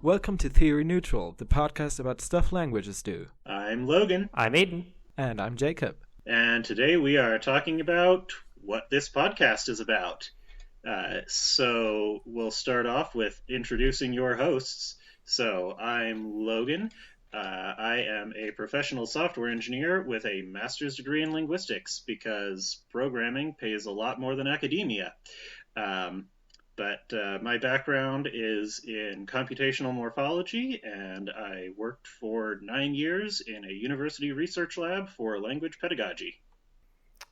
Welcome to Theory Neutral, the podcast about stuff languages do. I'm Logan. I'm Aiden. And I'm Jacob. And today we are talking about what this podcast is about. So we'll start off with introducing your hosts. So I'm Logan. I am a professional software engineer with a master's degree in linguistics because programming pays a lot more than academia. But my background is in computational morphology, and I worked for 9 years in a university research lab for language pedagogy.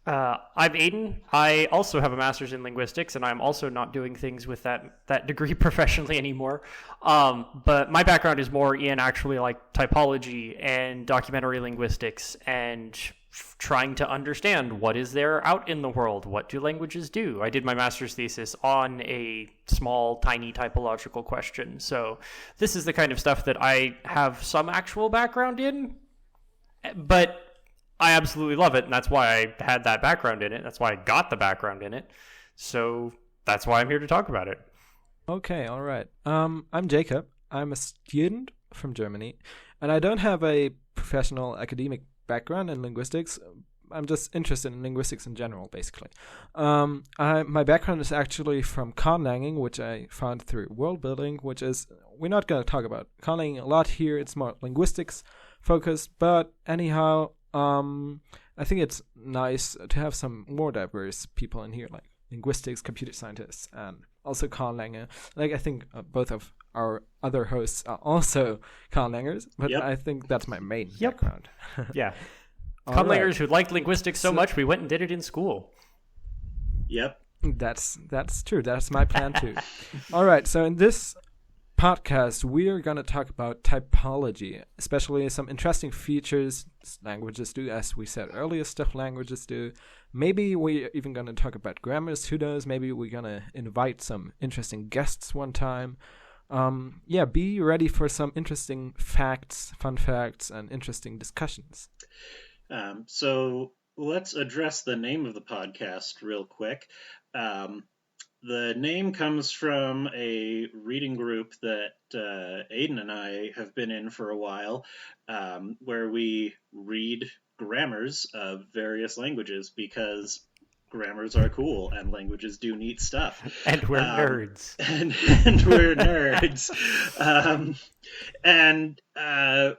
I'm Aiden. I also have a master's in linguistics, and I'm also not doing things with that degree professionally anymore. But my background is more in actually like typology and documentary linguistics and trying to understand what is there out in the world. What do languages do? I did my master's thesis on a small, tiny typological question. So this is the kind of stuff that I have some actual background in, but I absolutely love it, and that's why I had that background in it. That's why I got the background in it. So that's why I'm here to talk about it. Okay, all right. I'm Jacob. I'm a student from Germany, and I don't have a professional academic background in linguistics. I'm just interested in linguistics in general, basically. My background is actually from conlanging, which I found through world building, which is, we're not going to talk about conlanging a lot here. It's more linguistics focused, but anyhow, I think it's nice to have some more diverse people in here, like linguistics, computer scientists, and also conlanger. Like, I think both of our other hosts are also conlangers, but Yep. I think that's my main background. Yeah. All Conlangers right. who liked linguistics so much, we went and did it in school. Yep. That's true. That's my plan too. All right. So in this podcast, we are going to talk about typology, especially some interesting features languages do, as we said earlier, stuff languages do. Maybe we're even going to talk about grammars. Who knows? Maybe we're going to invite some interesting guests one time. Be ready for some interesting facts, fun facts, and interesting discussions. So let's address the name of the podcast real quick. The name comes from a reading group that Aiden and I have been in for a while, where we read grammars of various languages because grammars are cool and languages do neat stuff. And we're nerds. And we're nerds.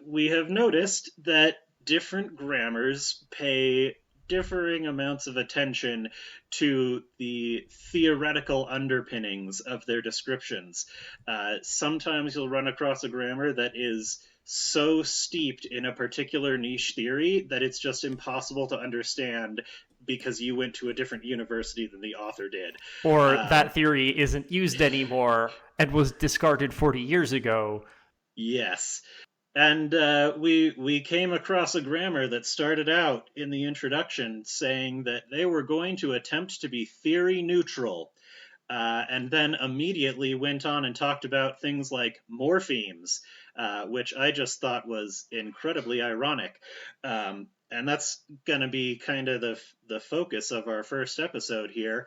We have noticed that different grammars pay differing amounts of attention to the theoretical underpinnings of their descriptions. Sometimes you'll run across a grammar that is so steeped in a particular niche theory that it's just impossible to understand because you went to a different university than the author did. Or that theory isn't used anymore and was discarded 40 years ago. Yes. And we came across a grammar that started out in the introduction saying that they were going to attempt to be theory neutral, and then immediately went on and talked about things like morphemes, which I just thought was incredibly ironic. And that's going to be kind of the focus of our first episode here.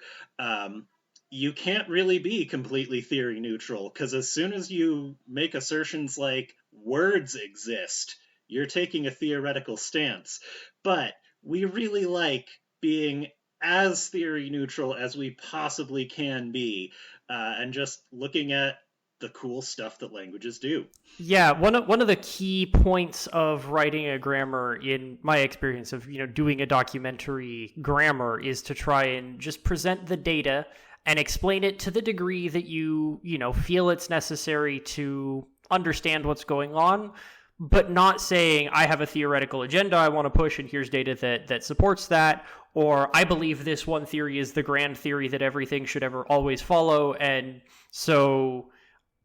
You can't really be completely theory neutral, because as soon as you make assertions like words exist, you're taking a theoretical stance. But we really like being as theory neutral as we possibly can be, and just looking at the cool stuff that languages do. Yeah, one of the key points of writing a grammar, in my experience of doing a documentary grammar, is to try and just present the data and explain it to the degree that you feel it's necessary to understand what's going on, but not saying, I have a theoretical agenda I want to push, and here's data that supports that, or I believe this one theory is the grand theory that everything should ever always follow, and so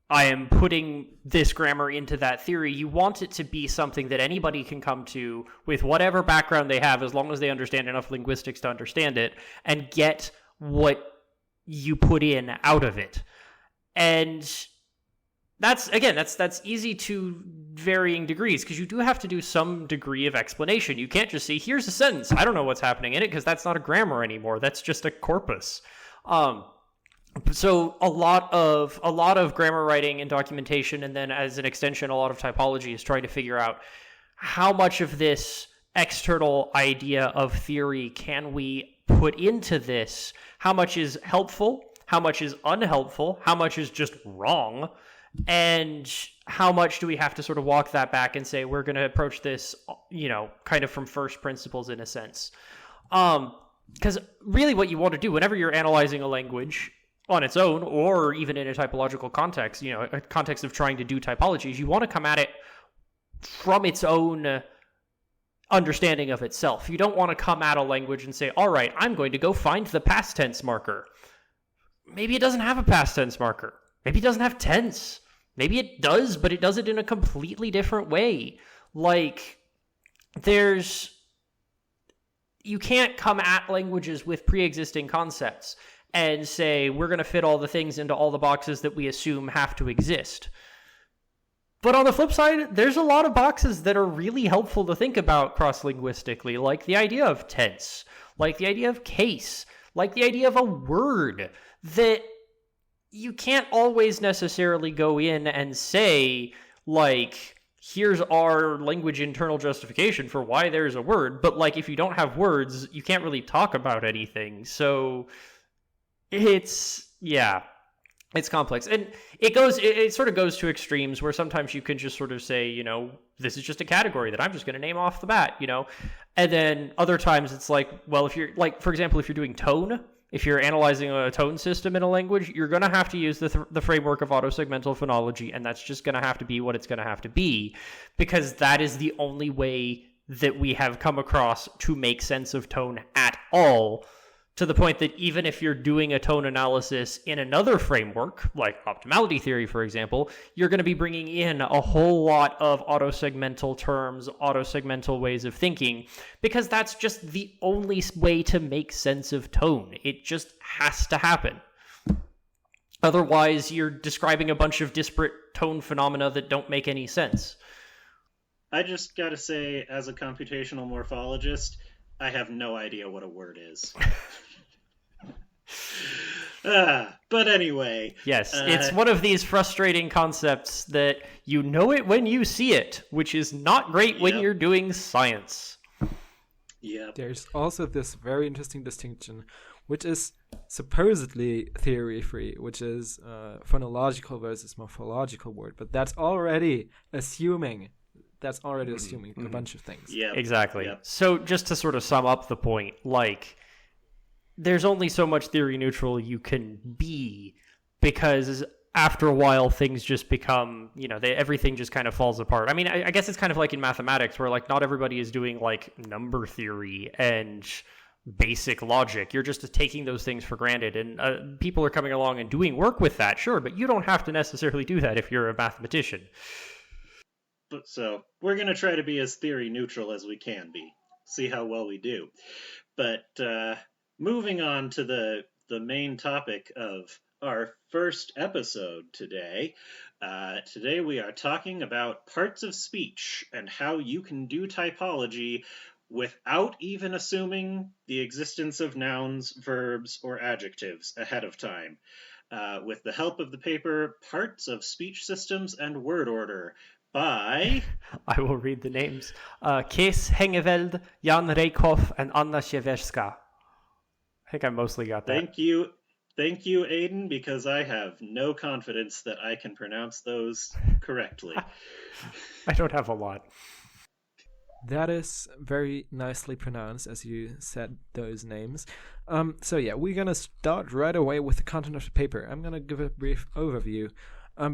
I am putting this grammar into that theory. You want it to be something that anybody can come to with whatever background they have, as long as they understand enough linguistics to understand it, and get what you put in out of it. And that's easy to varying degrees, because you do have to do some degree of explanation. You can't just say, here's a sentence, I don't know what's happening in it, because that's not a grammar anymore. That's just a corpus. So a lot of grammar writing and documentation, and then as an extension, a lot of typology is trying to figure out how much of this external idea of theory can we put into this? How much is helpful? How much is unhelpful? How much is just wrong? And how much do we have to sort of walk that back and say, we're going to approach this, kind of from first principles in a sense? Because really what you want to do whenever you're analyzing a language on its own, or even in a typological context, a context of trying to do typology, is you want to come at it from its own understanding of itself. You don't want to come at a language and say, all right, I'm going to go find the past tense marker. Maybe it doesn't have a past tense marker. Maybe it doesn't have tense. Maybe it does, but it does it in a completely different way. Like, you can't come at languages with pre-existing concepts and say, we're going to fit all the things into all the boxes that we assume have to exist. But on the flip side, there's a lot of boxes that are really helpful to think about cross-linguistically, like the idea of tense, like the idea of case, like the idea of a word, that you can't always necessarily go in and say, like, here's our language internal justification for why there's a word, but, like, if you don't have words, you can't really talk about anything. So it's complex. And it sort of goes to extremes where sometimes you can just sort of say, this is just a category that I'm just going to name off the bat, and then other times it's like, well, if you're like, for example, if you're doing tone, if you're analyzing a tone system in a language, you're going to have to use the framework of autosegmental phonology, and that's just going to have to be what it's going to have to be, because that is the only way that we have come across to make sense of tone at all, to the point that even if you're doing a tone analysis in another framework, like optimality theory, for example, you're going to be bringing in a whole lot of autosegmental terms, autosegmental ways of thinking, because that's just the only way to make sense of tone. It just has to happen. Otherwise, you're describing a bunch of disparate tone phenomena that don't make any sense. I just got to say, as a computational morphologist, I have no idea what a word is. But anyway. Yes, it's one of these frustrating concepts that you know it when you see it, which is not great when you're doing science. Yeah. There's also this very interesting distinction, which is supposedly theory-free, which is phonological versus morphological word, but that's already assuming a bunch of things. Yeah, exactly. Yep. So just to sort of sum up the point, like, there's only so much theory neutral you can be, because after a while things just become, everything just kind of falls apart. I mean, I guess it's kind of like in mathematics, where like not everybody is doing like number theory and basic logic. You're just taking those things for granted, and people are coming along and doing work with that, sure, but you don't have to necessarily do that if you're a mathematician. So we're going to try to be as theory neutral as we can be. See how well we do. But moving on to the main topic of our first episode today. Today we are talking about parts of speech and how you can do typology without even assuming the existence of nouns, verbs, or adjectives ahead of time. With the help of the paper Parts of Speech Systems and Word Order, by... I will read the names. Kees Hengeveld, Jan Rijkhoff, and Anna Siewierska. I think I mostly got that. Thank you, Aiden, because I have no confidence that I can pronounce those correctly. I don't have a lot. That is very nicely pronounced, as you said those names. So yeah, we're going to start right away with the content of the paper. I'm going to give a brief overview.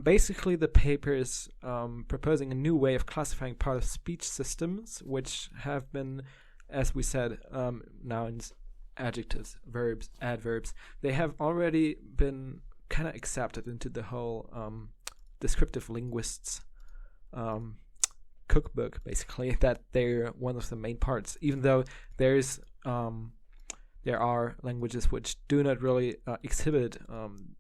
Basically, the paper is proposing a new way of classifying part of speech systems, which have been, as we said, nouns, adjectives, verbs, adverbs. They have already been kind of accepted into the whole descriptive linguists cookbook, basically, that they're one of the main parts, even though there are languages which do not really exhibit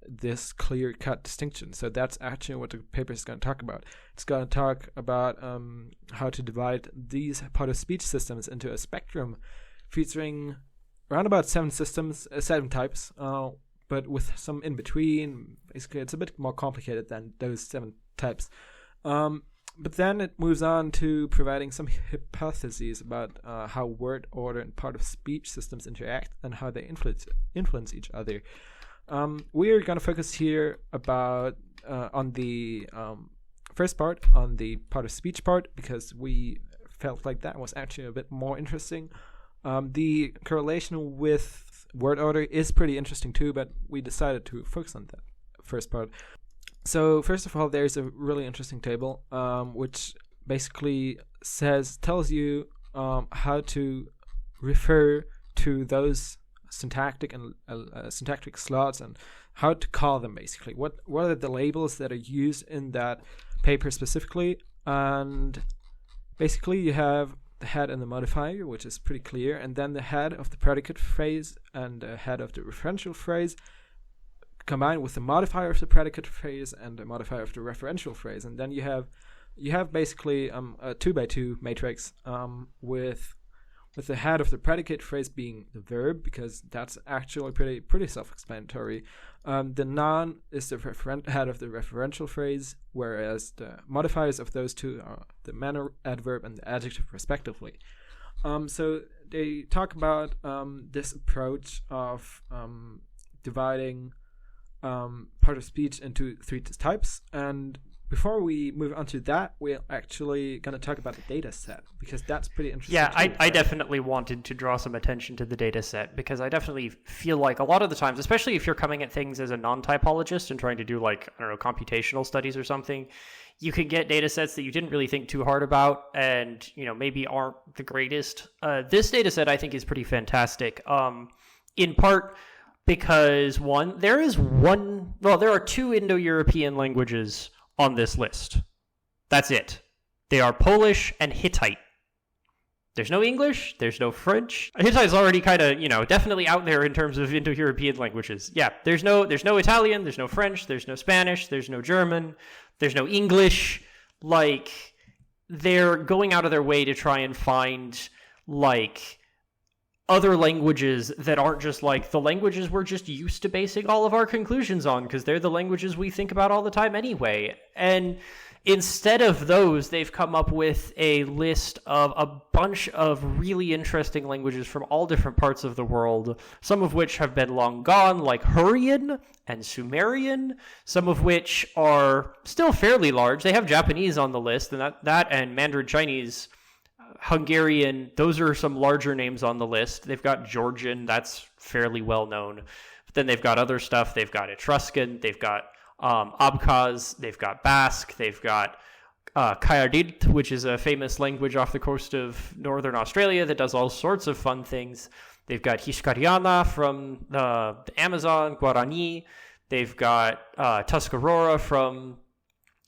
this clear-cut distinction. So that's actually what the paper is going to talk about. It's going to talk about how to divide these part of speech systems into a spectrum featuring around about seven types, but with some in between. Basically, it's a bit more complicated than those 7 types. But then it moves on to providing some hypotheses about how word order and part of speech systems interact and how they influence each other. We are going to focus here about on the first part, on the part of speech part, because we felt like that was actually a bit more interesting. The correlation with word order is pretty interesting too, but we decided to focus on that first part. So first of all, there's a really interesting table which basically tells you how to refer to those syntactic and syntactic slots and how to call them. Basically, what are the labels that are used in that paper specifically? And basically, you have the head and the modifier, which is pretty clear, and then the head of the predicate phrase and the head of the referential phrase, combined with the modifier of the predicate phrase and the modifier of the referential phrase. And then you have basically a 2x2 matrix with the head of the predicate phrase being the verb, because that's actually pretty self-explanatory. The noun is the head of the referential phrase, whereas the modifiers of those two are the manner, adverb, and the adjective respectively. So they talk about this approach of dividing part of speech into 3 types. And before we move on to that, we're actually going to talk about the data set, because that's pretty interesting. Yeah, too, I definitely wanted to draw some attention to the data set, because I definitely feel like a lot of the times, especially if you're coming at things as a non-typologist and trying to do, like, I don't know, computational studies or something, you can get data sets that you didn't really think too hard about and, you know, maybe aren't the greatest. This data set I think is pretty fantastic, in part because there are 2 Indo-European languages on this list. That's it. They are Polish and Hittite. There's no English, there's no French. Hittite's already kind of, definitely out there in terms of Indo-European languages. Yeah, there's no Italian, there's no French, there's no Spanish, there's no German, there's no English. Like, they're going out of their way to try and find, like, other languages that aren't just like the languages we're just used to basing all of our conclusions on, because they're the languages we think about all the time anyway. And instead of those, they've come up with a list of a bunch of really interesting languages from all different parts of the world, some of which have been long gone, like Hurrian and Sumerian, some of which are still fairly large. They have Japanese on the list, and that and Mandarin Chinese, Hungarian, those are some larger names on the list. They've got Georgian, that's fairly well known. But then they've got other stuff. They've got Etruscan, they've got Abkhaz, they've got Basque, they've got Kayardilt, which is a famous language off the coast of northern Australia that does all sorts of fun things. They've got Hispaniana from the Amazon, Guarani. They've got Tuscarora from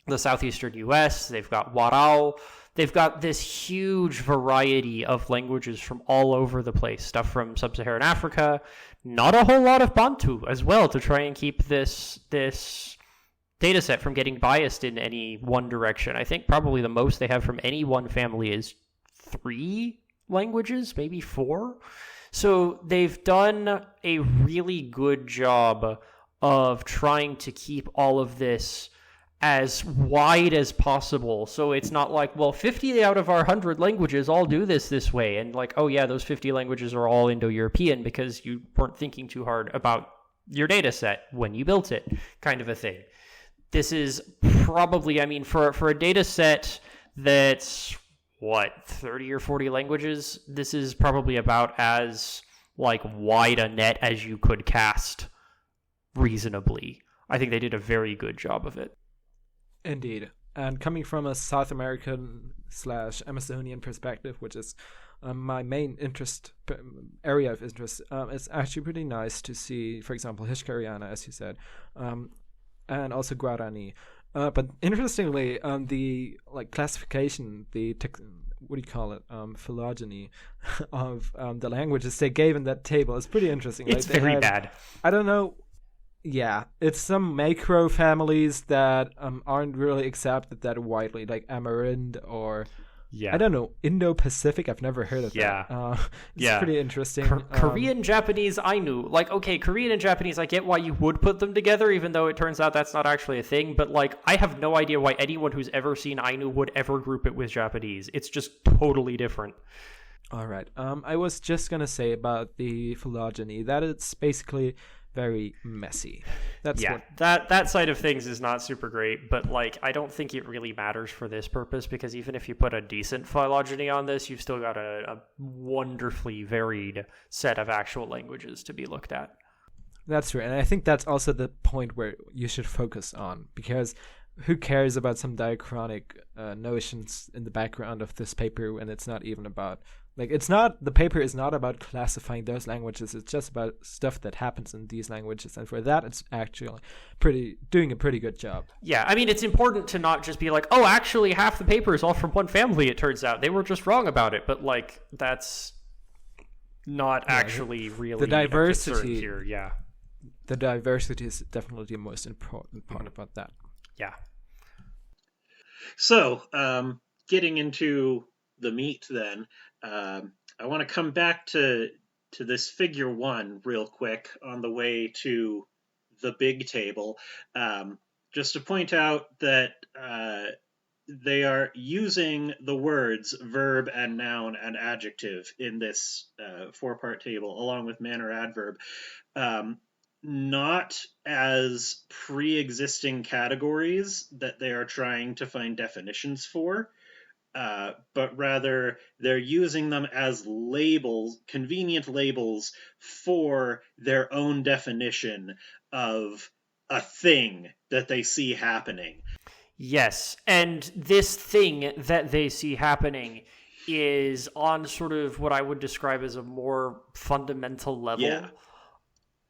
the southeastern U.S. They've got Warao. They've got this huge variety of languages from all over the place, stuff from sub-Saharan Africa, not a whole lot of Bantu as well, to try and keep this data set from getting biased in any one direction. I think probably the most they have from any one family is 3 languages, maybe 4. So they've done a really good job of trying to keep all of this as wide as possible. So it's not like, well, 50 out of our 100 languages all do this way. And like, oh yeah, those 50 languages are all Indo-European because you weren't thinking too hard about your data set when you built it, kind of a thing. This is probably, for a data set that's, 30 or 40 languages, this is probably about as, wide a net as you could cast reasonably. I think they did a very good job of it. Indeed. And coming from a South American / Amazonian perspective, which is my main area of interest, it's actually pretty nice to see, for example, Hispaniana, as you said, and also Guarani. But interestingly, the classification, what do you call it, phylogeny of the languages they gave in that table is pretty interesting. It's very bad. I don't know. Yeah, it's some macro families that aren't really accepted that widely, like Amerind or Yeah. I don't know, Indo-Pacific. I've never heard of Yeah. that. It's Yeah. pretty interesting. Korean, Japanese, Ainu. Like, okay, Korean and Japanese, I get why you would put them together, even though it turns out that's not actually a thing. But, like, I have no idea why anyone who's ever seen Ainu would ever group it with Japanese. It's just totally different. All right. I was just gonna say about the phylogeny that it's basically very messy. That's what... that side of things is not super great, but like I don't think it really matters for this purpose, because even if you put a decent phylogeny on this, you've still got a wonderfully varied set of actual languages to be looked at. That's true, and I think that's also the point where you should focus on, because who cares about some diachronic notions in the background of this paper when it's not even about... Like, the paper is not about classifying those languages, it's just about stuff that happens in these languages, and for that, it's actually doing a pretty good job. Yeah, I mean, it's important to not just be like, oh, actually, half the paper is all from one family, it turns out. They were just wrong about it, but, like, that's not actually really the diversity here, yeah. The diversity is definitely the most important part about that. Yeah. So, getting into the meat then, I want to come back to this figure 1 real quick on the way to the big table, just to point out that they are using the words verb and noun and adjective in this 4-part table, along with man or adverb, not as pre-existing categories that they are trying to find definitions for, but rather they're using them as labels, convenient labels for their own definition of a thing that they see happening. Yes, and this thing that they see happening is on sort of what I would describe as a more fundamental level. Yeah.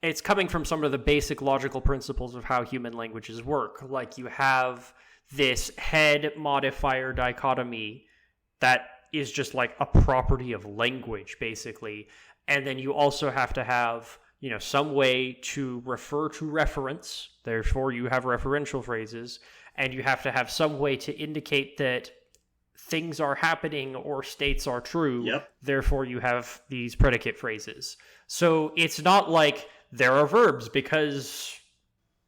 It's coming from some of the basic logical principles of how human languages work. Like, you have this head modifier dichotomy that is just like a property of language, basically. And then you also have to have, some way to refer to reference. Therefore, you have referential phrases. And you have to have some way to indicate that things are happening or states are true. Yep. Therefore, you have these predicate phrases. So it's not like there are verbs because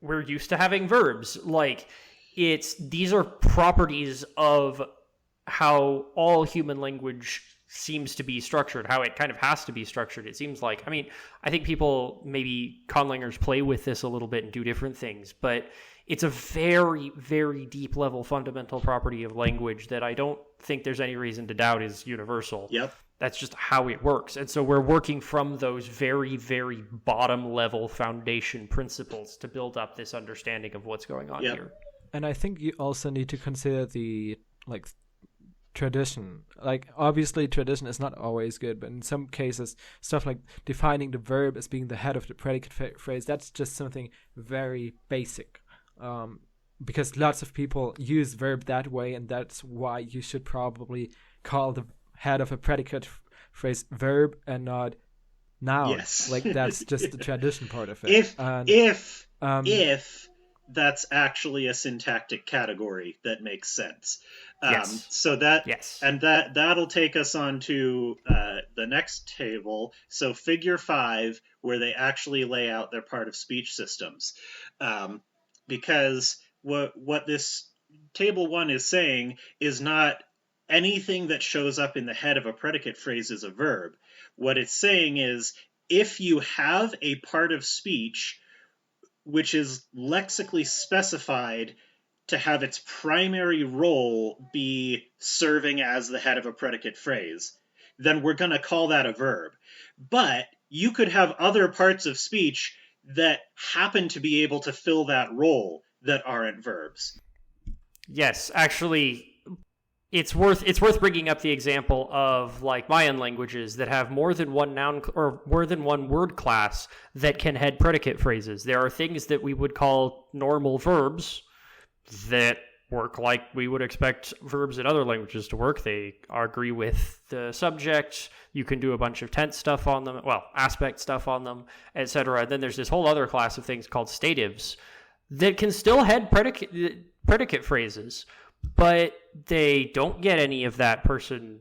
we're used to having verbs. Like, these are properties of how all human language seems to be structured, how it kind of has to be structured. It seems like, I think people, maybe conlangers, play with this a little bit and do different things, but it's a very, very deep level fundamental property of language that I don't think there's any reason to doubt is universal. Yep. That's just how it works. And so we're working from those very, very bottom level foundation principles to build up this understanding of what's going on here. And I think you also need to consider the tradition. Like, obviously tradition is not always good, but in some cases stuff like defining the verb as being the head of the predicate phrase, that's just something very basic. Because lots of people use verb that way, and that's why you should probably call the head of a predicate phrase verb and not noun. Yes. Like, that's just the tradition part of it. If that's actually a syntactic category that makes sense. Yes. So that, yes. And that'll take us on to the next table. So figure 5, where they actually lay out their part of speech systems. Because what this table 1 is saying is not anything that shows up in the head of a predicate phrase is a verb. What it's saying is, if you have a part of speech which is lexically specified to have its primary role be serving as the head of a predicate phrase, then we're going to call that a verb. But you could have other parts of speech that happen to be able to fill that role that aren't verbs. Yes, actually, it's worth bringing up the example of like Mayan languages that have more than one noun or more than one word class that can head predicate phrases. There are things that we would call normal verbs that work like we would expect verbs in other languages to work. They agree with the subject. You can do a bunch of tense stuff on them, aspect stuff on them, etc. And then there's this whole other class of things called statives that can still head predicate phrases, but they don't get any of that person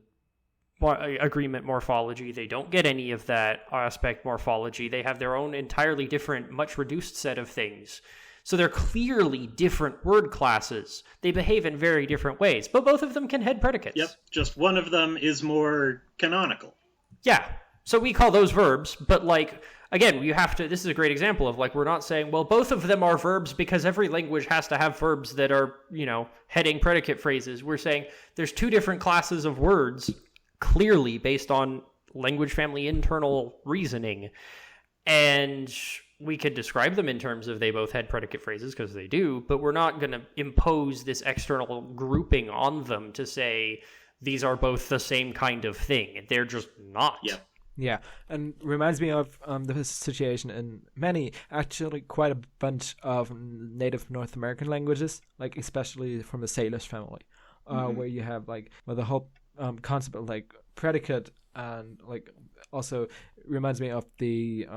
agreement morphology. They don't get any of that aspect morphology. They have their own entirely different, much reduced set of things. So they're clearly different word classes. They behave in very different ways, but both of them can head predicates. Yep, just one of them is more canonical. Yeah, so we call those verbs, but like, again, you have to, this is a great example of like, we're not saying, well, both of them are verbs because every language has to have verbs that are, you know, heading predicate phrases. We're saying there's two different classes of words, clearly based on language family internal reasoning. And we could describe them in terms of they both had predicate phrases because they do, but we're not going to impose this external grouping on them to say these are both the same kind of thing. They're just not. Yeah. Yeah, and reminds me of the situation in many, actually quite a bunch of native North American languages, like especially from the Salish family, where you have like the whole concept of like predicate, and like also reminds me of the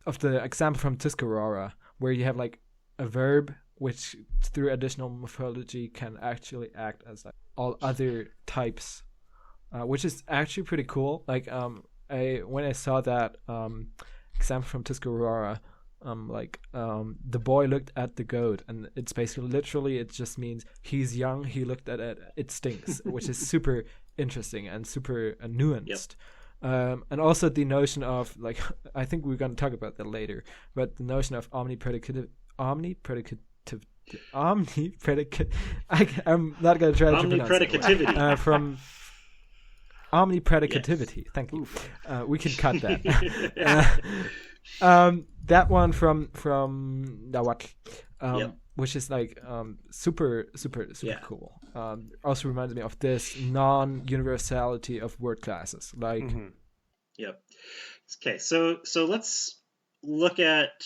example from Tuscarora, where you have like a verb which through additional morphology can actually act as like all other types, which is actually pretty cool. Like when I saw that example from Tuscarora, the boy looked at the goat, and it's basically literally it just means he's young, he looked at it, it stinks, which is super interesting and super nuanced. Yep. And also the notion of like, I think we're going to talk about that later, but the notion of I'm not going to try to omnipredicativity from omnipredicativity. Yes. Thank you. We can cut that. That one from Dawak, which is like super cool. Also reminds me of this non-universality of word classes. Like, Yep. Okay, so let's look at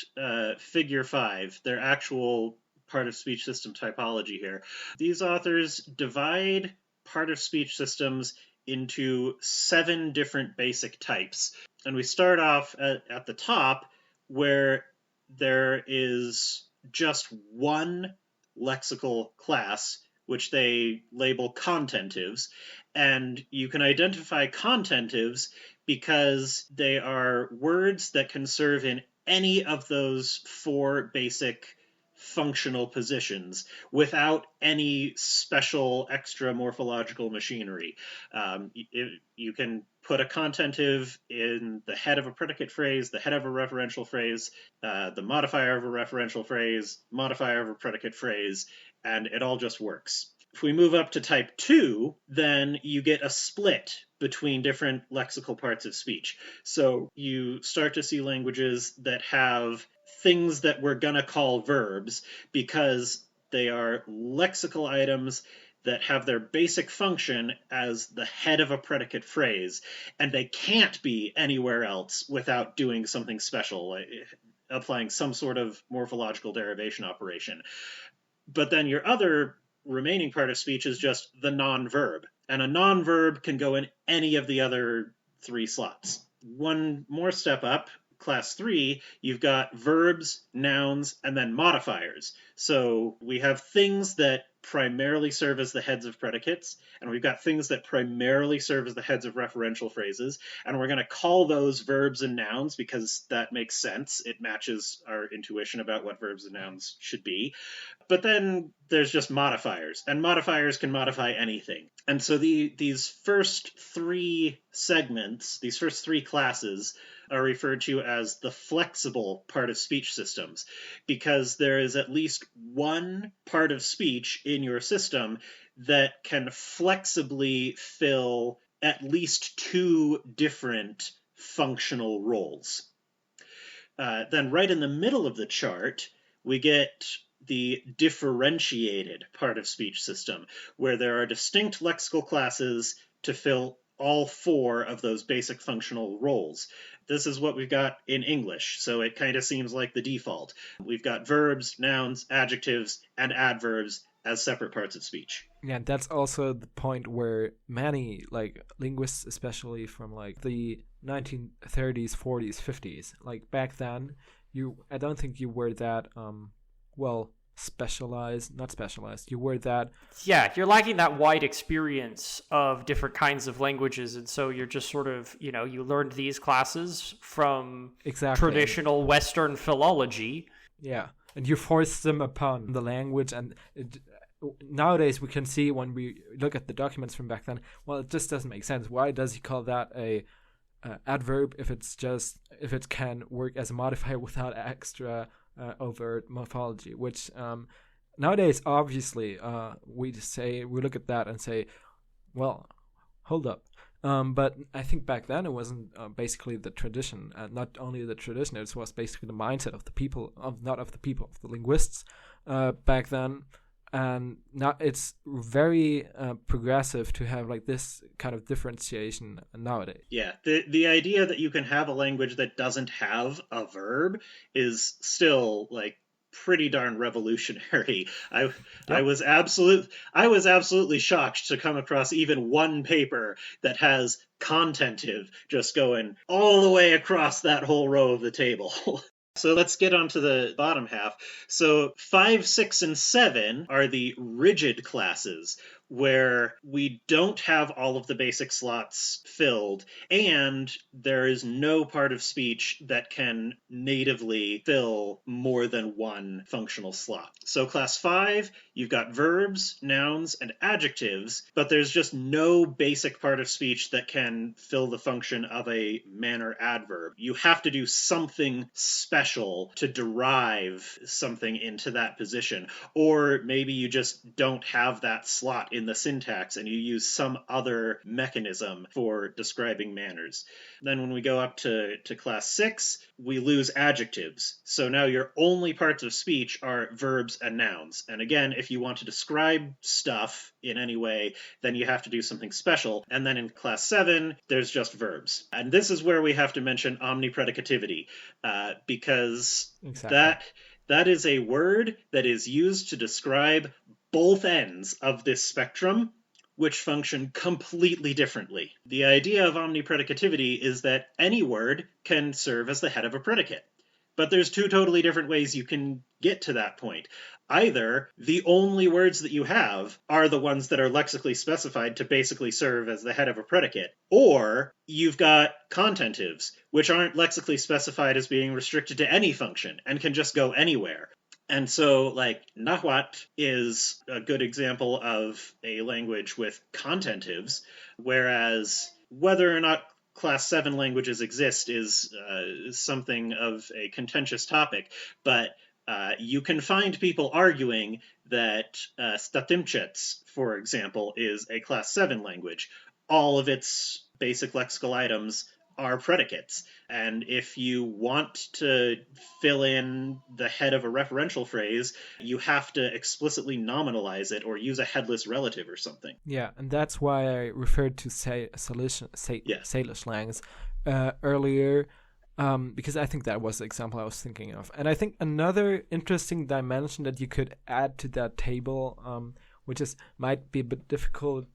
Figure 5, their actual part of speech system typology here. These authors divide part of speech systems into 7 different basic types. And we start off at the top where there is just one lexical class, which they label contentives. And you can identify contentives because they are words that can serve in any of those 4 basic functional positions without any special extra morphological machinery. You can put a contentive in the head of a predicate phrase, the head of a referential phrase, the modifier of a referential phrase, modifier of a predicate phrase, and it all just works. If we move up to type 2, then you get a split between different lexical parts of speech. So you start to see languages that have things that we're going to call verbs because they are lexical items that have their basic function as the head of a predicate phrase, and they can't be anywhere else without doing something special, like applying some sort of morphological derivation operation. But then your other remaining part of speech is just the non-verb, and a non-verb can go in any of the other 3 slots. One more step up, class 3, you've got verbs, nouns, and then modifiers. So we have things that primarily serve as the heads of predicates, and we've got things that primarily serve as the heads of referential phrases, and we're going to call those verbs and nouns because that makes sense. It matches our intuition about what verbs and nouns should be. But then there's just modifiers, and modifiers can modify anything. And so these first 3 segments, these first 3 classes, are referred to as the flexible part of speech systems, because there is at least one part of speech in your system that can flexibly fill at least 2 different functional roles. Then right in the middle of the chart, we get the differentiated part of speech system, where there are distinct lexical classes to fill all 4 of those basic functional roles. This is what we've got in English, so it kind of seems like the default. We've got verbs, nouns, adjectives, and adverbs as separate parts of speech. Yeah, that's also the point where many like linguists, especially from like the 1930s, 40s, 50s, like back then, I don't think you were that not specialized. You were that. Yeah, you're lacking that wide experience of different kinds of languages, and so you're just sort of, you learned these classes from traditional Western philology. Yeah, and you force them upon the language, and nowadays we can see when we look at the documents from back then, well, it just doesn't make sense. Why does he call that a adverb if it can work as a modifier without extra overt morphology? Which nowadays, obviously, we look at that and say, well, hold up. But I think back then it wasn't basically the tradition, not only the tradition, it was basically the mindset of the people, of the linguists back then. And now it's very progressive to have like this kind of differentiation nowadays. Yeah, the idea that you can have a language that doesn't have a verb is still like pretty darn revolutionary. I was absolutely shocked to come across even one paper that has contentive just going all the way across that whole row of the table. So let's get on to the bottom half. So 5, 6, and 7 are the rigid classes, where we don't have all of the basic slots filled, and there is no part of speech that can natively fill more than one functional slot. So class 5, you've got verbs, nouns, and adjectives, but there's just no basic part of speech that can fill the function of a manner adverb. You have to do something special to derive something into that position, or maybe you just don't have that slot in the syntax and you use some other mechanism for describing manners. Then when we go up to class 6, we lose adjectives. So now your only parts of speech are verbs and nouns. And again, if you want to describe stuff in any way, then you have to do something special. And then in class 7, there's just verbs. And this is where we have to mention omnipredicativity, because that is a word that is used to describe both ends of this spectrum, which function completely differently. The idea of omnipredicativity is that any word can serve as the head of a predicate. But there's two totally different ways you can get to that point. Either the only words that you have are the ones that are lexically specified to basically serve as the head of a predicate, or you've got contentives, which aren't lexically specified as being restricted to any function and can just go anywhere. And so, like, Nahuatl is a good example of a language with contentives, whereas whether or not Class 7 languages exist is something of a contentious topic, but you can find people arguing that Statimchets, for example, is a Class 7 language. All of its basic lexical items are predicates. And if you want to fill in the head of a referential phrase, you have to explicitly nominalize it or use a headless relative or something. Yeah, and that's why I referred to Salish slangs earlier, because I think that was the example I was thinking of. And I think another interesting dimension that you could add to that table, which might be a bit difficult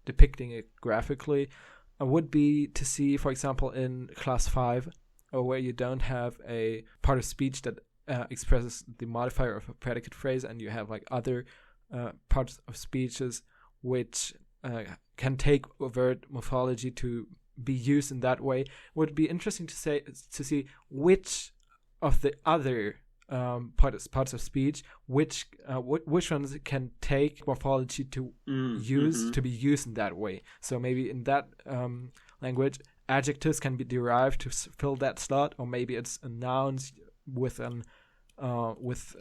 depicting it graphically, would be to see, for example, in class 5, or where you don't have a part of speech that expresses the modifier of a predicate phrase, and you have like other parts of speeches which can take overt morphology to be used in that way. It would be interesting to see which of the other parts of speech, which ones can take morphology to to be used in that way. So maybe in that language, adjectives can be derived to fill that slot, or maybe it's nouns with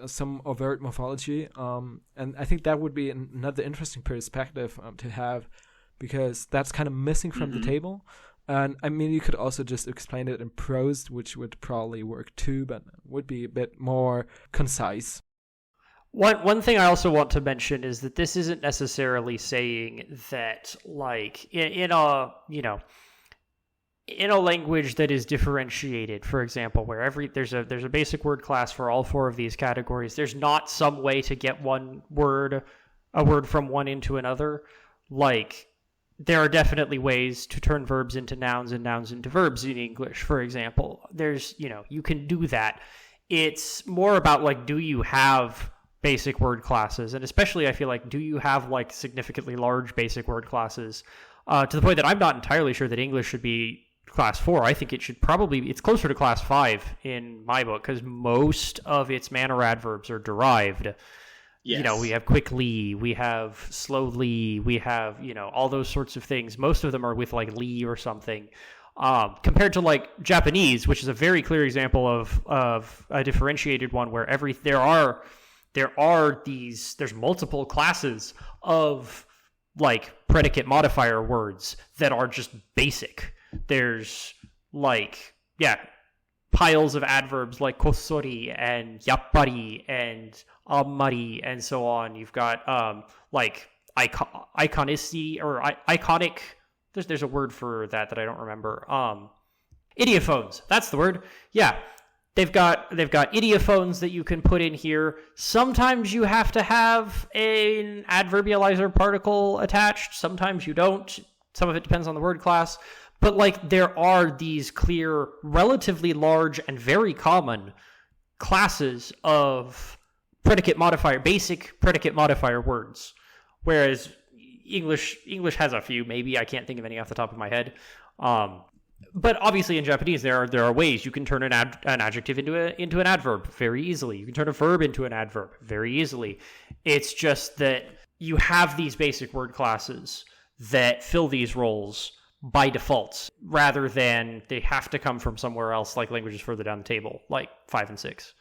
some overt morphology. And I think that would be another interesting perspective to have, because that's kind of missing from the table. And I mean, you could also just explain it in prose, which would probably work too, but would be a bit more concise. One thing I also want to mention is that this isn't necessarily saying that, like, in a language that is differentiated, for example, where there's a basic word class for all 4 of these categories, there's not some way to get a word from one into another. Like, there are definitely ways to turn verbs into nouns and nouns into verbs in English, for example. You can do that. It's more about, like, do you have basic word classes, and especially I feel like, do you have like significantly large basic word classes? To the point that I'm not entirely sure that English should be class 4. I think it's closer to class 5 in my book, because most of its manner adverbs are derived. Yes. We have quickly, we have slowly, we have, all those sorts of things. Most of them are with like li or something. Compared to like Japanese, which is a very clear example of a differentiated one where there's multiple classes of like predicate modifier words that are just basic. There's like, piles of adverbs like kosori and yappari and amari and so on. You've got like iconicity or iconic. There's a word for that I don't remember. Idiophones. That's the word. Yeah. They've got idiophones that you can put in here. Sometimes you have to have an adverbializer particle attached. Sometimes you don't. Some of it depends on the word class. But like there are these clear, relatively large and very common classes of basic predicate modifier words. Whereas English has a few, maybe. I can't think of any off the top of my head. But obviously in Japanese there are ways you can turn an adjective into an adverb very easily. You can turn a verb into an adverb very easily. It's just that you have these basic word classes that fill these roles by default, rather than they have to come from somewhere else, like languages further down the table, like 5 and 6.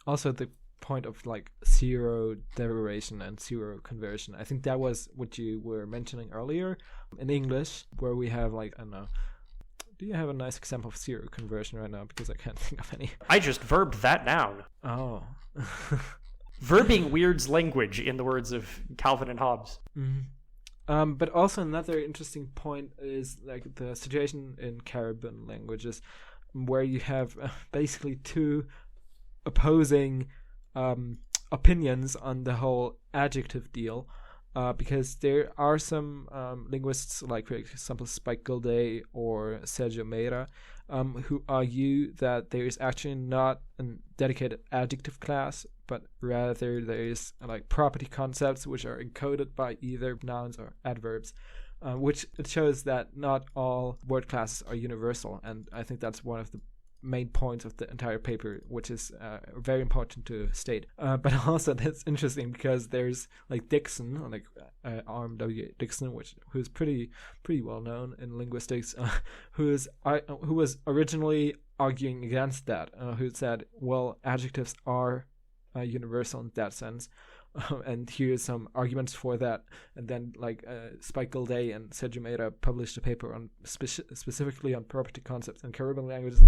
Also, the point of like zero derivation and zero conversion, I think that was what you were mentioning earlier in English, where we have like, I don't know, do you have a nice example of zero conversion right now? Because I can't think of any. I just verbed that noun. Oh. Verbing weirds language, in the words of Calvin and Hobbes. Mm-hmm. But also another interesting point is like the situation in Caribbean languages, where you have basically two opposing opinions on the whole adjective deal, because there are some linguists, like for example Spike Gilday or Sergio Meira, who argue that there is actually not a dedicated adjective class, but rather there is like property concepts which are encoded by either nouns or adverbs, which shows that not all word classes are universal. And I think that's one of the main points of the entire paper, which is very important to state. But also that's interesting because there's like Dixon, like R.M.W. Dixon, who's pretty well known in linguistics, who was originally arguing against that, who said, well, adjectives are universal in that sense. And here's some arguments for that. And then like Spike Gilday and Sergio Meira published a paper on specifically on property concepts in Caribbean languages.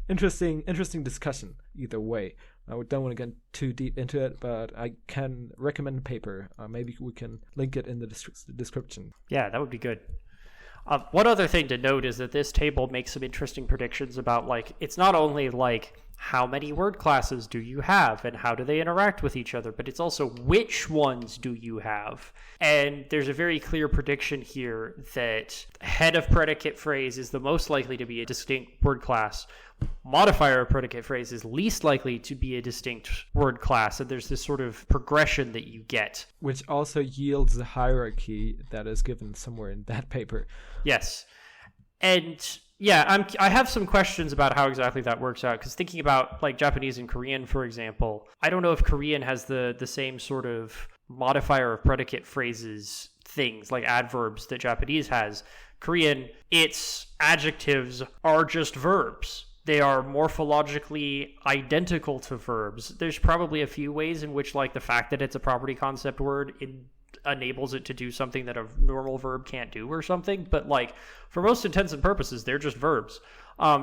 Interesting discussion either way. I don't want to get too deep into it, but I can recommend the paper. Maybe we can link it in the description. Yeah, that would be good. One other thing to note is that this table makes some interesting predictions about, like, it's not only like how many word classes do you have and how do they interact with each other, but it's also which ones do you have. And there's a very clear prediction here that head of predicate phrase is the most likely to be a distinct word class. Modifier of predicate phrase is least likely to be a distinct word class, and there's this sort of progression that you get. Which also yields the hierarchy that is given somewhere in that paper. Yes. And yeah, I have some questions about how exactly that works out, because thinking about like Japanese and Korean, for example, I don't know if Korean has the same sort of modifier of predicate phrases things like adverbs that Japanese has. Korean, its adjectives are just verbs. They are morphologically identical to verbs. There's probably a few ways in which, like, the fact that it's a property concept word enables it to do something that a normal verb can't do or something. But, like, for most intents and purposes, they're just verbs.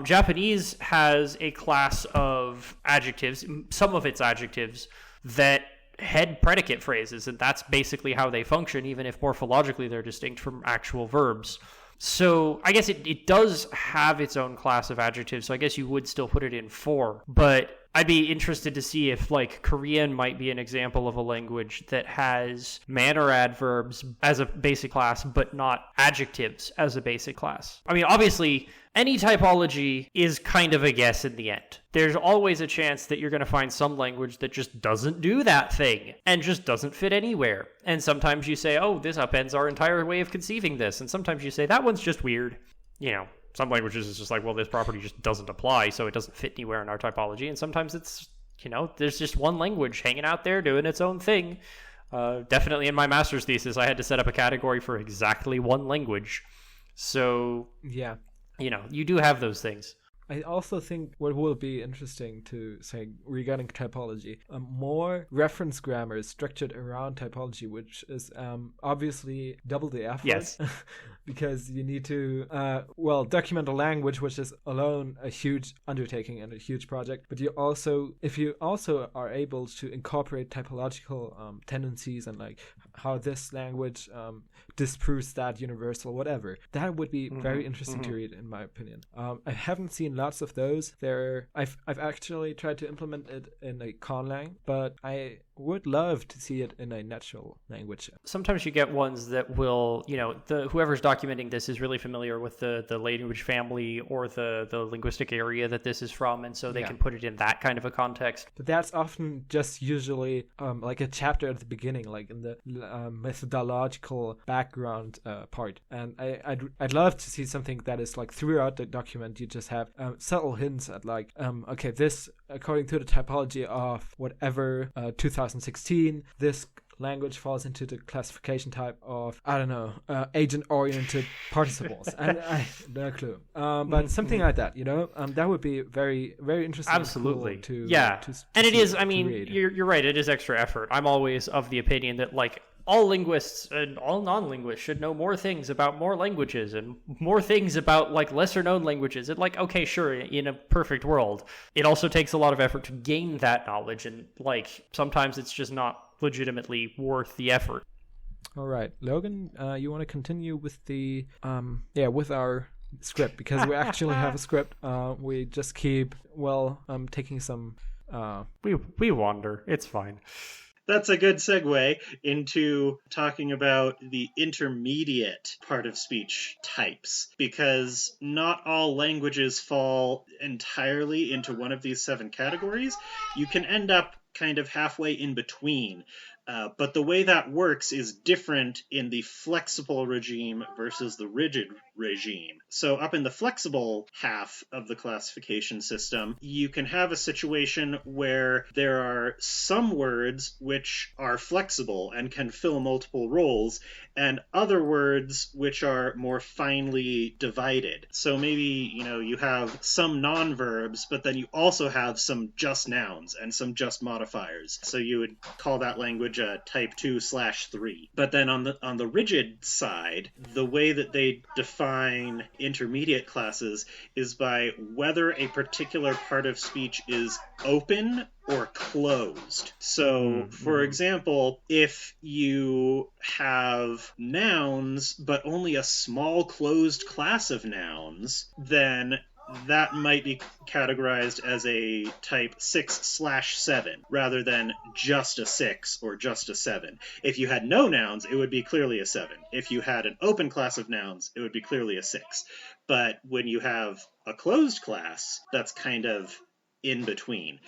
Japanese has a class of adjectives, some of its adjectives, that head predicate phrases, and that's basically how they function, even if morphologically they're distinct from actual verbs. So I guess it does have its own class of adjectives, so I guess you would still put it in 4. But I'd be interested to see if, like, Korean might be an example of a language that has manner adverbs as a basic class, but not adjectives as a basic class. I mean, obviously, any typology is kind of a guess in the end. There's always a chance that you're going to find some language that just doesn't do that thing and just doesn't fit anywhere. And sometimes you say, oh, this upends our entire way of conceiving this. And sometimes you say, that one's just weird. You know, some languages is just like, well, this property just doesn't apply, so it doesn't fit anywhere in our typology. And sometimes it's, you know, there's just one language hanging out there doing its own thing. Definitely in my master's thesis, I had to set up a category for exactly one language. So, Yeah. you know, you do have those things. I also think what will be interesting to say regarding typology, more reference grammar structured around typology, which is obviously double the effort. Yes. Because you need to, document a language, which is alone a huge undertaking and a huge project. But if you also are able to incorporate typological tendencies and like how this language disproves that universal, whatever, that would be very interesting to read, in my opinion. I haven't seen lots of those. I've actually tried to implement it in a conlang, but I would love to see it in a natural language. Sometimes you get ones that will, you know, whoever's documenting this is really familiar with the language family or the linguistic area that this is from, and so they can put it in that kind of a context. But that's often just usually like a chapter at the beginning, like in the methodological background part. And I'd love to see something that is like throughout the document you just have subtle hints at like, okay, this according to the typology of whatever 2016, this language falls into the classification type of, I don't know, agent-oriented participles. And I no clue. But something like that, you know, that would be very, very interesting. Absolutely. Cool to and it is, I mean, you're right, it is extra effort. I'm always of the opinion that, like, all linguists and all non-linguists should know more things about more languages and more things about, like, lesser-known languages. And, like, okay, sure, in a perfect world, it also takes a lot of effort to gain that knowledge. And, like, sometimes it's just not legitimately worth the effort. All right. Logan, you want to continue with the, with our script? Because we actually have a script. We just keep, taking some... We wander. It's fine. That's a good segue into talking about the intermediate part of speech types, because not all languages fall entirely into one of these 7 categories. You can end up kind of halfway in between. But the way that works is different in the flexible regime versus the rigid regime. So up in the flexible half of the classification system, you can have a situation where there are some words which are flexible and can fill multiple roles, and other words which are more finely divided. So maybe, you know, you have some non-verbs, but then you also have some just nouns and some just modifiers. So you would call that language type 2/3. But then on the rigid side, the way that they define intermediate classes is by whether a particular part of speech is open or closed. So, for example, if you have nouns but only a small closed class of nouns, then that might be categorized as a type 6/7 rather than just a 6 or just a 7. If you had no nouns, it would be clearly a 7. If you had an open class of nouns, it would be clearly a 6. But when you have a closed class, that's kind of in between.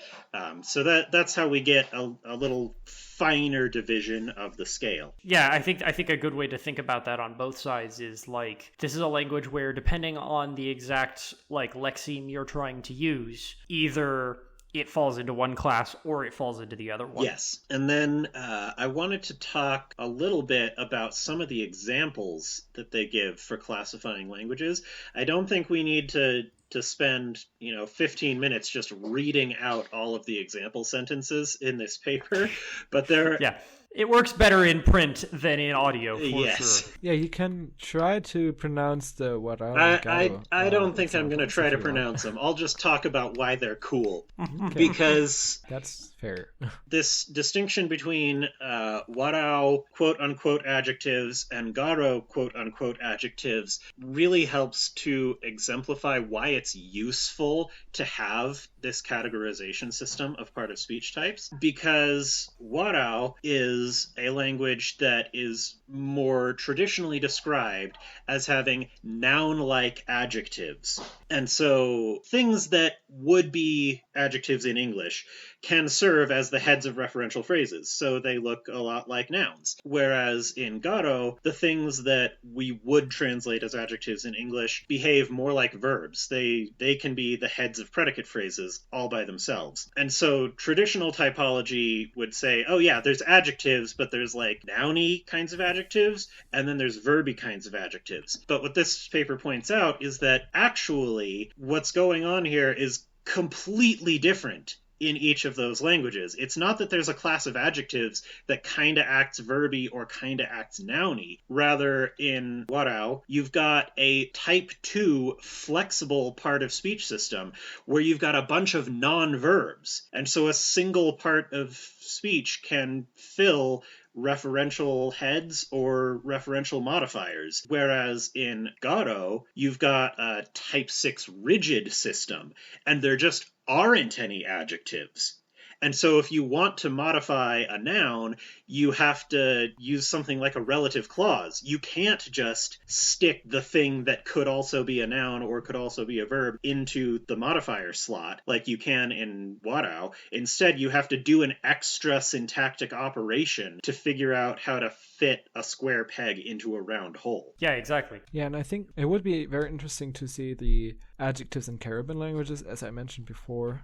So that's how we get a little finer division of the scale. Yeah, I think a good way to think about that on both sides is, like, this is a language where, depending on the exact, like, lexeme you're trying to use, either it falls into one class or it falls into the other one. Yes. And then I wanted to talk a little bit about some of the examples that they give for classifying languages. I don't think we need to spend 15 minutes just reading out all of the example sentences in this paper, but it works better in print than in audio, for sure. Yeah, you can try to pronounce the I don't think I'm going to try to pronounce them. I'll just talk about why they're cool. Okay. Because that's fair. This distinction between warao quote-unquote adjectives and garo quote-unquote adjectives really helps to exemplify why it's useful to have this categorization system of part of speech types, because Warao is a language that is more traditionally described as having noun-like adjectives. And so things that would be adjectives in English can serve as the heads of referential phrases, so they look a lot like nouns. Whereas in Garo, the things that we would translate as adjectives in English behave more like verbs. They can be the heads of predicate phrases all by themselves. And so traditional typology would say, oh yeah, there's adjectives, but there's like nouny kinds of adjectives, and then there's verby kinds of adjectives. But what this paper points out is that actually what's going on here is completely different in each of those languages. It's not that there's a class of adjectives that kind of acts verby or kind of acts nouny. Rather, in Warao, you've got a type 2 flexible part of speech system where you've got a bunch of non-verbs. And so a single part of speech can fill referential heads or referential modifiers. Whereas in Garo, you've got a type 6 rigid system, and there just aren't any adjectives. And so if you want to modify a noun, you have to use something like a relative clause. You can't just stick the thing that could also be a noun or could also be a verb into the modifier slot like you can in Warao. Instead, you have to do an extra syntactic operation to figure out how to fit a square peg into a round hole. Yeah, exactly. Yeah, and I think it would be very interesting to see the adjectives in Caribbean languages, as I mentioned before,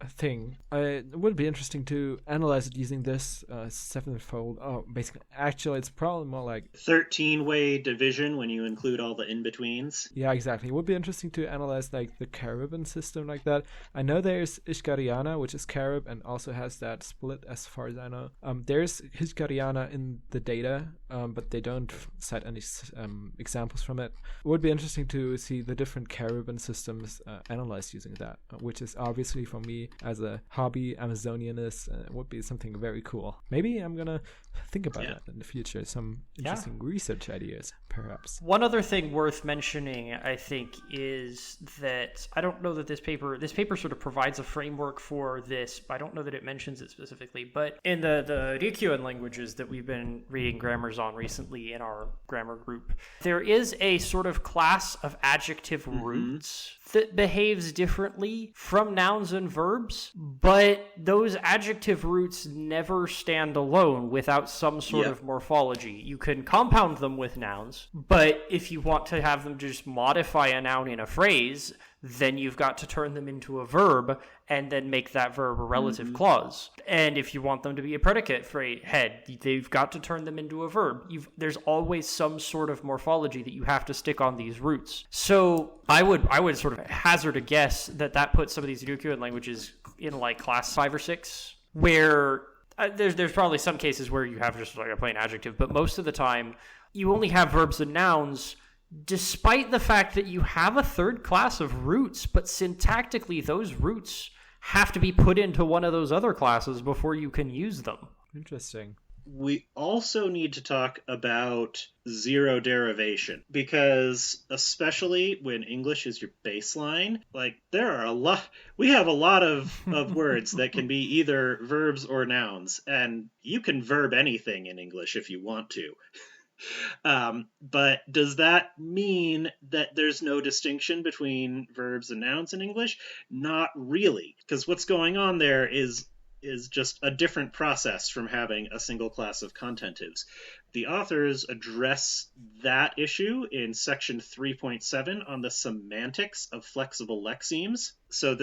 thing. It would be interesting to analyze it using this sevenfold. Oh, basically, actually, it's probably more like 13-way division when you include all the in-betweens. Yeah, exactly. It would be interesting to analyze like the Caribbean system like that. I know there's Ishkariana, which is Carib, and also has that split as far as I know. There's Ishkariana in the data, but they don't cite any examples from it. It would be interesting to see the different Caribbean systems analyzed using that, which is obviously for me as a hobby Amazonianist would be something very cool. Maybe I'm gonna think about that in the future. Some interesting research ideas, perhaps. One other thing worth mentioning, I think, is that I don't know that this paper sort of provides a framework for this. I don't know that it mentions it specifically, but in the Ryukyuan languages that we've been reading grammars on recently in our grammar group, there is a sort of class of adjective roots that behaves differently from nouns and verbs, but those adjective roots never stand alone without some sort of morphology. You can compound them with nouns, but if you want to have them just modify a noun in a phrase, then you've got to turn them into a verb and then make that verb a relative clause. And if you want them to be a predicate head, they've got to turn them into a verb. There's always some sort of morphology that you have to stick on these roots. So I would sort of hazard a guess that puts some of these Ryukyuan languages in like class 5 or 6, where there's probably some cases where you have just like a plain adjective, but most of the time you only have verbs and nouns, despite the fact that you have a third class of roots, but syntactically those roots have to be put into one of those other classes before you can use them. Interesting. We also need to talk about zero derivation, because especially when English is your baseline, like we have a lot of words that can be either verbs or nouns, and you can verb anything in English if you want to. But does that mean that there's no distinction between verbs and nouns in English? Not really, because what's going on there is just a different process from having a single class of contentives. The authors address that issue in section 3.7 on the semantics of flexible lexemes. So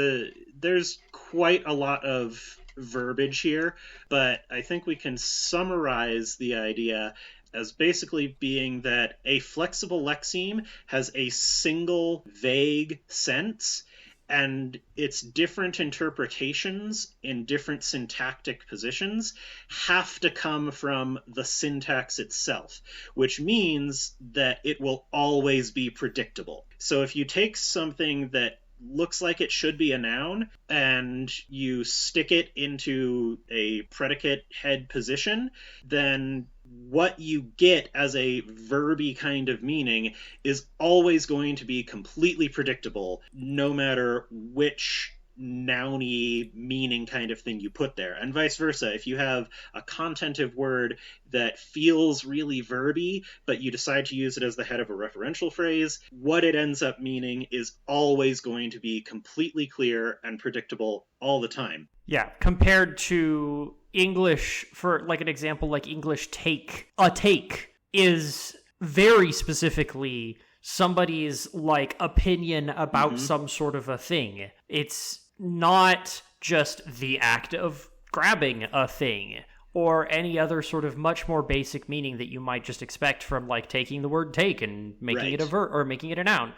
there's quite a lot of verbiage here, but I think we can summarize the idea as basically being that a flexible lexeme has a single vague sense, and its different interpretations in different syntactic positions have to come from the syntax itself, which means that it will always be predictable. So if you take something that looks like it should be a noun and you stick it into a predicate head position, then what you get as a verby kind of meaning is always going to be completely predictable, no matter which nouny meaning kind of thing you put there. And vice versa. If you have a contentive word that feels really verby, but you decide to use it as the head of a referential phrase, what it ends up meaning is always going to be completely clear and predictable all the time. Yeah, compared to English, for like an example, like English take. A take is very specifically somebody's like opinion about some sort of a thing. It's not just the act of grabbing a thing or any other sort of much more basic meaning that you might just expect from like taking the word take and making it a verb or making it a noun.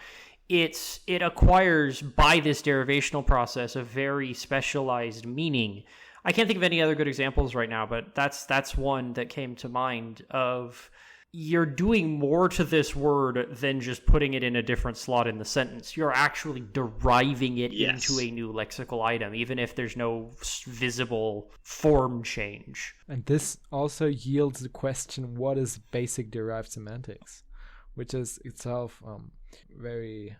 It acquires by this derivational process a very specialized meaning. I can't think of any other good examples right now, but that's one that came to mind of you're doing more to this word than just putting it in a different slot in the sentence. You're actually deriving it into a new lexical item, even if there's no visible form change. And this also yields the question, what is basic derived semantics? Which is itself very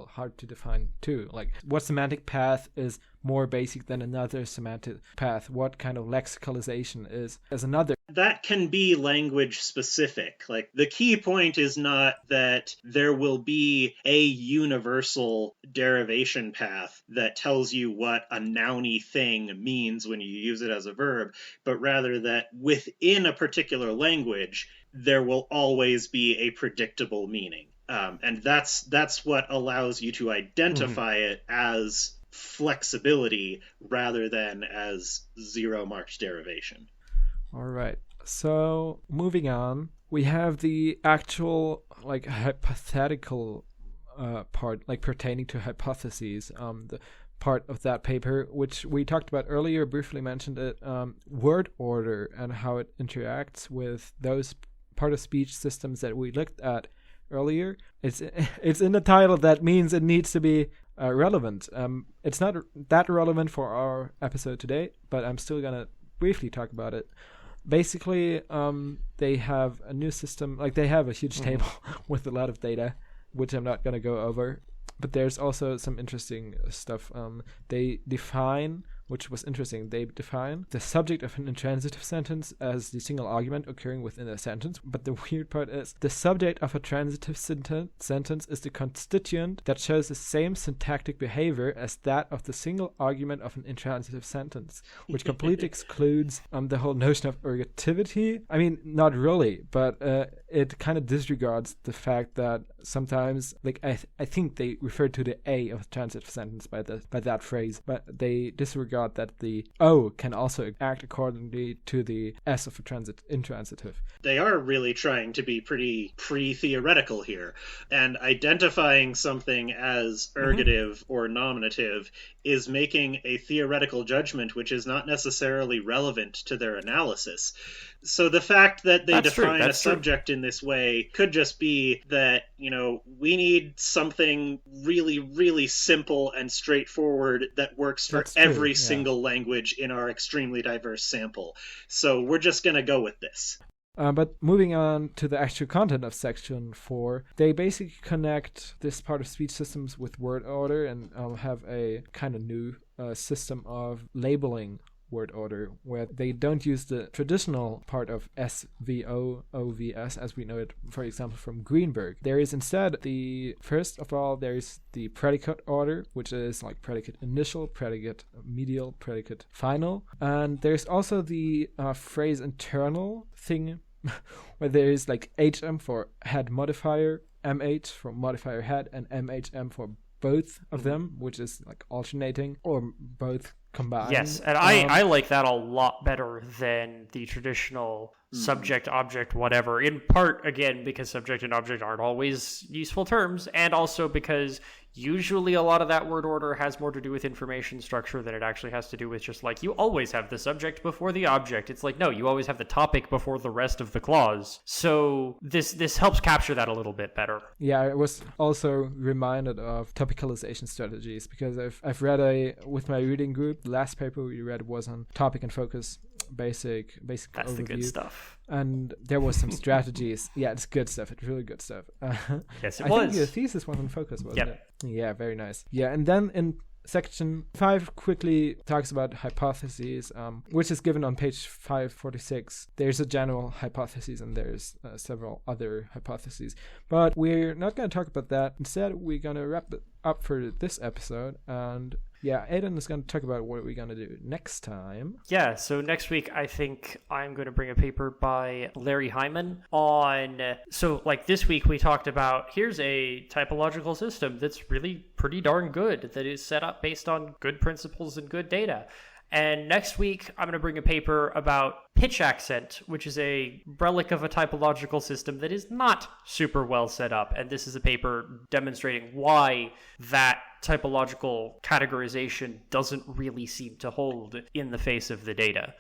hard to define too. Like, what semantic path is more basic than another semantic path? What kind of lexicalization is as another? That can be language specific. Like, the key point is not that there will be a universal derivation path that tells you what a nouny thing means when you use it as a verb, but rather that within a particular language, there will always be a predictable meaning. And that's what allows you to identify it as flexibility rather than as zero marked derivation. All right. So moving on, we have the actual like hypothetical part, like pertaining to hypotheses. The part of that paper, which we talked about earlier, briefly mentioned it, word order and how it interacts with those part of speech systems that we looked at earlier. It's in the title. That means it needs to be relevant. It's not that relevant for our episode today, but I'm still gonna briefly talk about it. Basically, they have a new system. Like, they have a huge table with a lot of data, which I'm not gonna go over. But there's also some interesting stuff. They define, which was interesting, they define the subject of an intransitive sentence as the single argument occurring within a sentence. But the weird part is the subject of a transitive sentence is the constituent that shows the same syntactic behavior as that of the single argument of an intransitive sentence, which completely excludes the whole notion of ergativity. I mean, not really, but it kind of disregards the fact that sometimes, like, I think they refer to the A of a transitive sentence by that phrase, but they disregard that the O can also act accordingly to the S of a intransitive. They are really trying to be pretty pre-theoretical here, and identifying something as ergative or nominative is making a theoretical judgment which is not necessarily relevant to their analysis. So the fact that they define a subject in this way could just be that, we need something really, really simple and straightforward that works for every single language in our extremely diverse sample. So we're just going to go with this. But moving on to the actual content of Section 4, they basically connect this part of speech systems with word order and have a kind of new system of labeling word order, where they don't use the traditional part of SVO-OVS as we know it, for example, from Greenberg. There is instead first of all, there is the predicate order, which is like predicate initial, predicate medial, predicate final. And there's also the phrase internal thing, where there is like HM for head modifier, MH for modifier head, and MHM for both of them, which is like alternating or both combined. Yes, and I like that a lot better than the traditional subject, object, whatever. In part, again, because subject and object aren't always useful terms, and also because usually a lot of that word order has more to do with information structure than it actually has to do with just like, you always have the subject before the object. It's like, no, you always have the topic before the rest of the clause. So this helps capture that a little bit better. Yeah, I was also reminded of topicalization strategies, because I've read with my reading group, the last paper we read was on topic and focus, basic That's overview. the good stuff. And there was some strategies. Yeah, it's good stuff. It's really good stuff. Yes, it I was. think your thesis was on focus, wasn't Yep. it? Yeah, very nice. Yeah, and then in Section 5 quickly talks about hypotheses, which is given on page 546. There's a general hypothesis and there's several other hypotheses. But we're not going to talk about that. Instead, we're going to wrap it up for this episode. And yeah, Aidan is going to talk about what we're going to do next time. Yeah, so next week I think I'm going to bring a paper by Larry Hyman on... So like this week we talked about, here's a typological system that's really pretty darn good, that is set up based on good principles and good data. And next week, I'm going to bring a paper about pitch accent, which is a relic of a typological system that is not super well set up. And this is a paper demonstrating why that typological categorization doesn't really seem to hold in the face of the data.